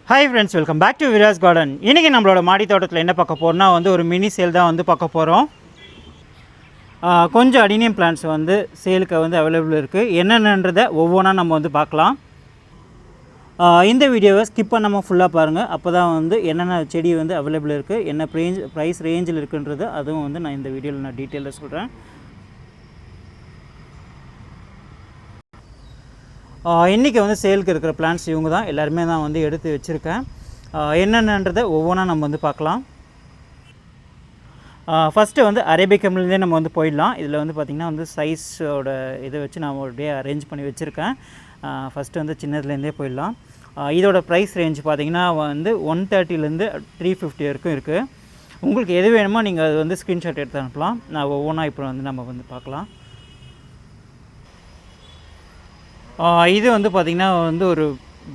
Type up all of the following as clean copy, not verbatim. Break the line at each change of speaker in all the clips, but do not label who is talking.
Hi friends, welcome back to Viras garden. இன்றைக்கி நம்மளோட மாடி தோட்டத்தில் என்ன பார்க்க போகிறோம்னா ஒரு மினி சேல் தான் பார்க்க போகிறோம். கொஞ்சம் அடினியம் பிளான்ட்ஸ் சேலுக்கு அவைலபிள் இருக்குது. என்னென்னன்றதை ஒவ்வொன்றா நம்ம பார்க்கலாம். இந்த வீடியோவை ஸ்கிப் பண்ணாமல் ஃபுல்லாக பாருங்கள். அப்போ தான் என்னென்ன செடி அவைலபிள் இருக்குது, என்ன ப்ரைஸ் ரேஞ்சில் இருக்குன்றது அதுவும் நான் இந்த வீடியோவில் நான் டீட்டெயிலாக சொல்கிறேன். இன்றைக்கி சேலுக்கு இருக்கிற பிளான்ஸ் இவங்க தான் எல்லாருமே நான் எடுத்து வச்சுருக்கேன். என்னென்னன்றதை ஒவ்வொன்றா நம்ம பார்க்கலாம். ஃபஸ்ட்டு அரேபிக்கம்லேருந்தே நம்ம போயிடலாம். இதில் பார்த்திங்கன்னா சைஸோட இதை வச்சு நான் அப்படியே அரேஞ்ச் பண்ணி வச்சுருக்கேன். ஃபஸ்ட்டு சின்னதுலேருந்தே போயிடலாம். இதோட ப்ரைஸ் ரேஞ்ச் பார்த்திங்கன்னா 130லேருந்து 350 வரைக்கும் இருக்குது. உங்களுக்கு எது வேணுமோ நீங்கள் அது ஸ்க்ரீன்ஷாட் எடுத்து அனுப்பலாம். நான் ஒவ்வொன்றா இப்போ நம்ம பார்க்கலாம். இது பார்த்திங்கன்னா ஒரு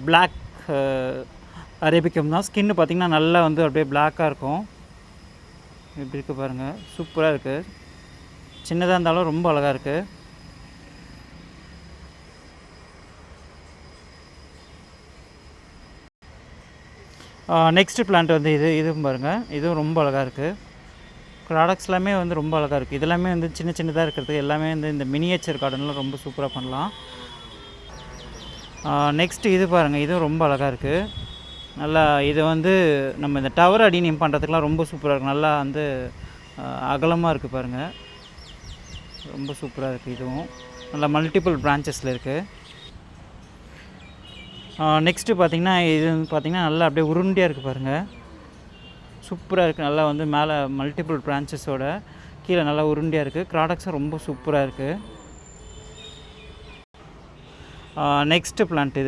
பிளாக் அரேபிக்கம் தான். ஸ்கின்னு பார்த்திங்கன்னா நல்லா அப்படியே பிளாக்காக இருக்கும். இப்படி இருக்குது பாருங்கள், சூப்பராக இருக்குது. சின்னதாக இருந்தாலும் ரொம்ப அழகாக இருக்குது. நெக்ஸ்ட்டு பிளான்ட் இதுவும் பாருங்கள், இதுவும் ரொம்ப அழகாக இருக்குது. ப்ராடக்ட்ஸ் எல்லாமே ரொம்ப அழகாக இருக்குது. இதெல்லாமே சின்ன சின்னதாக இருக்கிறதுக்கு எல்லாமே இந்த மினியேச்சர் கார்டன்லாம் ரொம்ப சூப்பராக பண்ணலாம். நெக்ஸ்ட்டு இது பாருங்கள், இதுவும் ரொம்ப அழகாக இருக்குது. நல்லா இது நம்ம இந்த டவர் அடினியம் பண்ணுறதுக்கெலாம் ரொம்ப சூப்பராக இருக்குது. நல்லா அகலமாக இருக்குது பாருங்கள், ரொம்ப சூப்பராக இருக்குது. இதுவும் நல்லா மல்டிபிள் பிரான்ச்சஸில் இருக்குது. நெக்ஸ்ட்டு பார்த்திங்கன்னா இது பார்த்திங்கன்னா நல்லா அப்படியே உருண்டையாக இருக்குது பாருங்கள், சூப்பராக இருக்குது. நல்லா மேலே மல்டிபிள் பிரான்ச்சஸோட கீழே நல்லா உருண்டையாக இருக்குது. ப்ராடக்ட்ஸும் ரொம்ப சூப்பராக இருக்குது. நெக்ஸ்ட்டு பிளான்ட்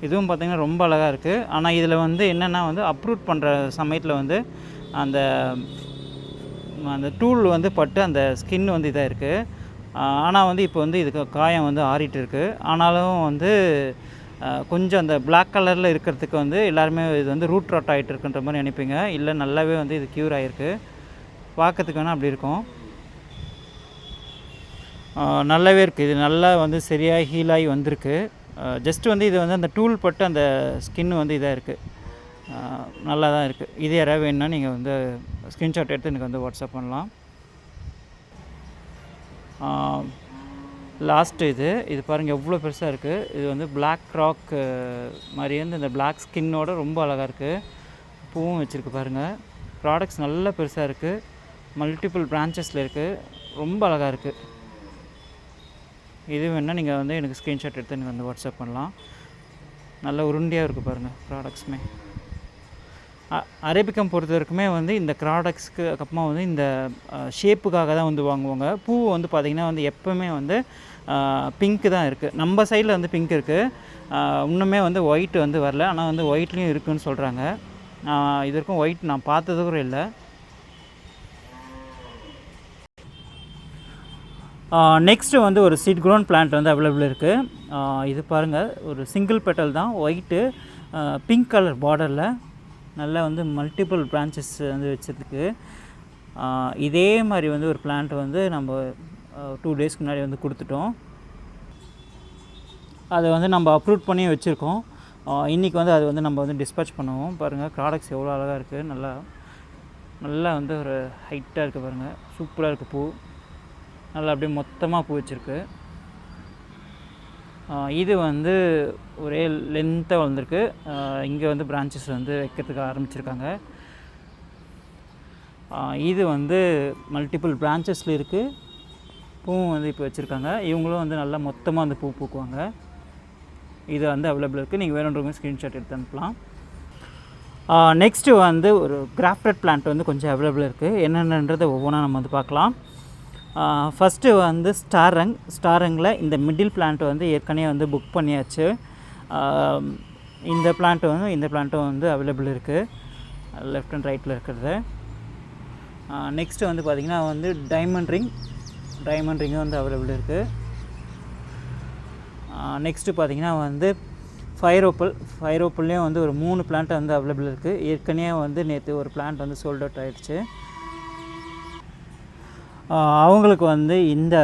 இதுவும் பார்த்திங்கன்னா ரொம்ப அழகாக இருக்குது. ஆனால் இதில் என்னென்னா அப்ரூட் பண்ணுற சமயத்தில் அந்த அந்த டூல் பட்டு அந்த ஸ்கின் இதாக இருக்குது. ஆனால் இப்போ இதுக்கு காயம் ஆறிட்டு இருக்குது. ஆனாலும் கொஞ்சம் அந்த பிளாக் கலரில் இருக்கிறதுக்கு எல்லாருமே இது ரூட் ராட் ஆகிட்டு இருக்குன்ற மாதிரி நினைப்பீங்க. இல்லை, நல்லாவே இது க்யூர் ஆகிருக்கு. பார்க்கறதுக்கு வேணால் அப்படி இருக்கும். நல்லாவே இருக்குது. இது நல்லா சரியாக ஹீலாகி வந்திருக்கு. ஜஸ்ட்டு இது அந்த டூல் பட்டு அந்த ஸ்கின்னு இதாக இருக்குது. நல்லா தான் இருக்குது. இது யாராவது வேணுன்னா நீங்கள் ஸ்க்ரீன்ஷாட் எடுத்து எனக்கு வாட்ஸ்அப் பண்ணலாம். லாஸ்ட்டு இது பாருங்கள், எவ்வளோ பெருசாக இருக்குது. இது பிளாக் ராக் மாதிரி இந்த பிளாக் ஸ்கின்னோட ரொம்ப அழகாக இருக்குது. பூவும் வச்சுருக்கு பாருங்கள். ப்ராடக்ட்ஸ் நல்லா பெருசாக இருக்குது. மல்டிபிள் பிரான்ச்சஸில் இருக்குது. ரொம்ப அழகாக இருக்குது. இது வேணால் நீங்கள் எனக்கு ஸ்க்ரீன்ஷாட் எடுத்து எனக்கு வாட்ஸ்அப் பண்ணலாம். நல்ல உருண்டையாக இருக்குது பாருங்கள் ப்ராடக்ட்ஸுமே. அரேபிக்கம் பொறுத்த வரைக்குமே இந்த ப்ராடக்ட்ஸ்க்கு அப்புறமா இந்த ஷேப்புக்காக தான் வாங்குவாங்க. பூ பார்த்திங்கன்னா எப்போவுமே பிங்க்கு தான் இருக்குது. நம்ம சைடில் பிங்க் இருக்குது. இன்னுமே ஒயிட் வரல. ஆனால் ஒயிட்லேயும் இருக்குதுன்னு சொல்கிறாங்க. இது வரைக்கும் ஒயிட் நான் பார்த்தது கூட இல்லை. நெக்ஸ்ட்டு ஒரு சீட் க்ரோன் பிளான்ட் அவைலபிள் இருக்குது. இது பாருங்கள், ஒரு சிங்கிள் பெட்டல் தான், ஒயிட்டு பிங்க் கலர் பார்டரில் நல்லா மல்டிபிள் பிரான்ச்சஸ் வச்சுருக்கு. இதே மாதிரி ஒரு பிளான்ட் நம்ம 2 டேஸ்க்கு முன்னாடி கொடுத்துட்டோம். அதை நம்ம அப்ரூவ் பண்ணி வச்சுருக்கோம். இன்றைக்கி அது நம்ம டிஸ்பேச் பண்ணுவோம். பாருங்கள், ப்ராடக்ட்ஸ் எவ்வளோ அழகாக இருக்குது. நல்லா ஒரு ஹைட்டாக இருக்குது பாருங்கள், சூப்பராக இருக்குது. பூ நல்லா அப்படியே மொத்தமாக பூ வச்சுருக்கு. இது ஒரே லென்த்தாக வளர்ந்துருக்கு. இங்கே பிரான்ச்சஸ் வைக்கிறதுக்கு ஆரம்பிச்சிருக்காங்க. இது மல்டிபிள் பிரான்ச்சஸில் இருக்குது. பூவும் இப்போ வச்சுருக்காங்க. இவங்களும் நல்லா மொத்தமாக பூ பூக்குவாங்க. இது அவைலபிள் இருக்குது. நீங்கள் வேணுன்றவங்க ஸ்க்ரீன்ஷாட் எடுத்து அனுப்பலாம். நெக்ஸ்ட்டு ஒரு கிராஃப்டட் பிளான்ட் கொஞ்சம் அவைலபிள் இருக்குது. என்னென்னன்றதை ஒவ்வொன்றா நம்ம பார்க்கலாம். ஃபஸ்ட்டு ஸ்டாரங்கில் இந்த மிடில் பிளான்ட் ஏற்கனவே புக் பண்ணியாச்சு. இந்த பிளான்ட்டும் அவைலபிள் இருக்குது, லெஃப்ட் அண்ட் ரைட்டில் இருக்கிறது. நெக்ஸ்ட்டு பார்த்திங்கன்னா டைமண்ட் ரிங்கும் அவைலபிள் இருக்குது. நெக்ஸ்ட்டு பார்த்திங்கன்னா ஃபைரோப்பிள்லேயும் ஒரு 3 பிளான்ட் அவைலபிள் இருக்குது. ஏற்கனவே நேற்று ஒரு பிளான்ட் சோல்ட் அவுட் ஆகிடுச்சு. அவங்களுக்கு இந்த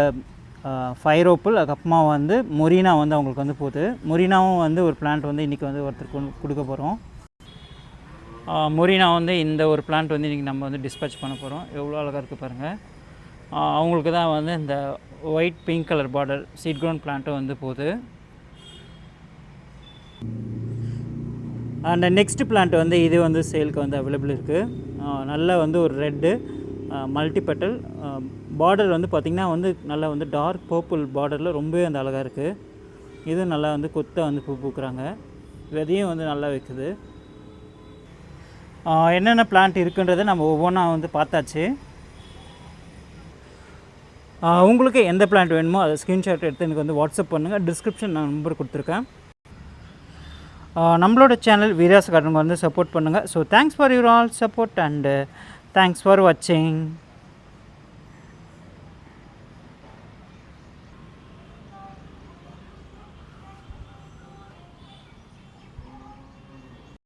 ஃபயர் ஓப்பிள், அதுக்கப்புறமா வந்து மொரினா வந்து அவங்களுக்கு வந்து போகுது. மொரினாவும் வந்து ஒரு பிளான்ட் வந்து இன்றைக்கி வந்து ஒருத்தருக்கு கொடுக்க போகிறோம். மொரினா வந்து இந்த ஒரு பிளான்ட் வந்து இன்றைக்கி நம்ம வந்து டிஸ்பேச் பண்ண போகிறோம். எவ்வளோ அழகாக இருக்குது பாருங்கள். அவங்களுக்கு தான் வந்து இந்த white pink colour border seat ground பிளான்ட்டும் வந்து போகுது. அண்ட் நெக்ஸ்ட் பிளான்ட் வந்து இது வந்து சேலுக்கு வந்து அவைலபிள் இருக்குது. நல்லா வந்து ஒரு ரெட்டு மல்டிபெட்டல் பார்டர் வந்து பார்த்திங்கன்னா வந்து நல்லா வந்து டார்க் பர்பிள் பார்டரில் ரொம்பவே அந்த அழகாக இருக்குது. இது நல்லா வந்து கொத்தை வந்து பூ பூக்குறாங்க. விதையும் வந்து நல்லா வைக்குது. என்னென்ன பிளான்ட் இருக்குன்றதை நம்ம ஒவ்வொன்றா வந்து பார்த்தாச்சு. உங்களுக்கு எந்த பிளான்ட் வேணுமோ அதை ஸ்க்ரீன்ஷாட் எடுத்து எனக்கு வந்து வாட்ஸ்அப் பண்ணுங்கள். டிஸ்கிரிப்ஷன் நான் நம்பர் கொடுத்துருக்கேன். நம்மளோட சேனல் வீராஸ் கார்டனுக்கு வந்து சப்போர்ட் பண்ணுங்கள். So thanks for your all support and thanks for வாட்சிங்.